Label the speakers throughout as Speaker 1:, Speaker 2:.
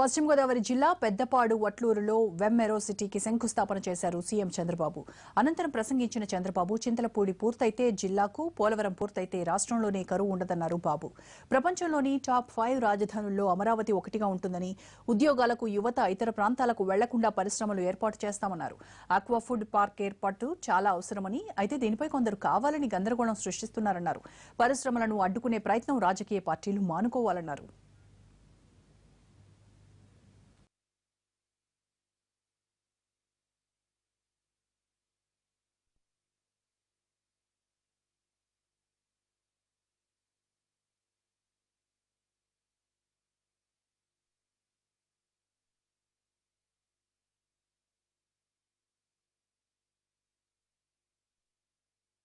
Speaker 1: పశ్చిమ గోదావరి జిల్లా పెద్దపాడు వట్లూరులో వెమ్మెరో సిటీకి శంకుస్థాపన చేశారు సీఎం చంద్రబాబు. అనంతరం ప్రసంగించిన చంద్రబాబు చింతలపూడి పూర్తయితే జిల్లాకు, పోలవరం పూర్తయితే రాష్ట్రంలోనే కరువు ఉండదన్నారు బాబు. ప్రపంచంలోని టాప్ 5 రాజధానుల్లో అమరావతి ఒకటిగా ఉంటుందని, ఉద్యోగాలకు యువత ఇతర ప్రాంతాలకు వెళ్లకుండా పరిశ్రమలు ఏర్పాటు చేస్తామన్నారు. ఆక్వా ఫుడ్ పార్క్ ఏర్పాటు చాలా అవసరమని, అయితే దీనిపై కొందరు కావాలని గందరగోళం సృష్టిస్తున్నారన్నారు. పరిశ్రమలను అడ్డుకునే ప్రయత్నం రాజకీయ పార్టీలు మానుకోవాలన్నారు.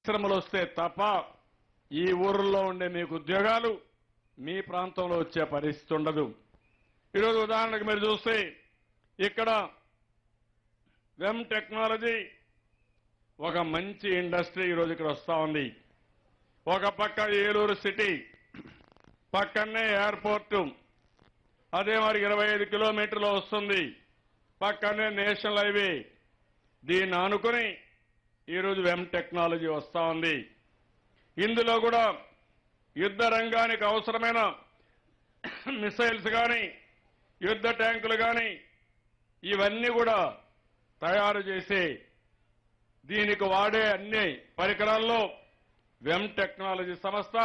Speaker 2: పరిశ్రమలు వస్తే తప్ప ఈ ఊర్లో ఉండే మీకు ఉద్యోగాలు మీ ప్రాంతంలో వచ్చే పరిస్థితి ఉండదు. ఈరోజు ఉదాహరణకు మీరు చూస్తే ఇక్కడ వెమ్ టెక్నాలజీ ఒక మంచి ఇండస్ట్రీ ఈరోజు ఇక్కడ వస్తూ ఉంది. ఒక పక్క ఏలూరు సిటీ, పక్కనే ఎయిర్పోర్టు, అదే మరి 25 కిలోమీటర్లు వస్తుంది. పక్కనే నేషనల్ హైవే. దీన్ని ఆనుకుని ఈరోజు వెమ్ టెక్నాలజీ వస్తూ ఉంది. ఇందులో కూడా యుద్ధ రంగానికి అవసరమైన మిసైల్స్ కానీ, యుద్ధ ట్యాంకులు కానీ ఇవన్నీ కూడా తయారు చేసి దీనికి వాడే అన్ని పరికరాల్లో వెమ్ టెక్నాలజీ సంస్థ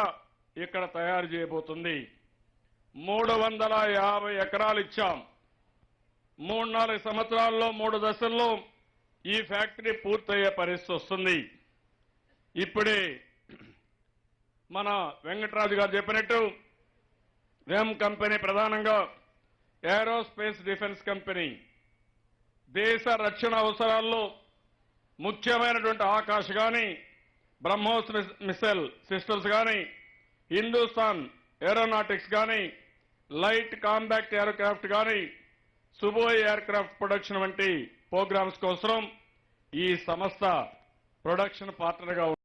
Speaker 2: ఇక్కడ తయారు చేయబోతుంది. 350 ఎకరాలు ఇచ్చాం. 3-4 సంవత్సరాల్లో 3 దశల్లో ఈ ఫ్యాక్టరీ పూర్తయ్యే పరిస్థితి వస్తుంది. ఇప్పుడే మన వెంకటరాజు గారు చెప్పినట్టు వెమ్ కంపెనీ ప్రధానంగా ఏరోస్పేస్ డిఫెన్స్ కంపెనీ. దేశ రక్షణ అవసరాల్లో ముఖ్యమైనటువంటి ఆకాశ్ కానీ, బ్రహ్మోస్ మిసైల్ సిస్టమ్స్ కానీ, హిందుస్థాన్ ఏరోనాటిక్స్ కానీ, లైట్ కాంబాక్ట్ ఎయిర్క్రాఫ్ట్ కానీ, సుబోయ్ ఎయిర్క్రాఫ్ట్ ప్రొడక్షన్ వంటి ప్రోగ్రామ్స్ కోసం ఈ సంస్థ ప్రొడక్షన్ పార్ట్నర్గా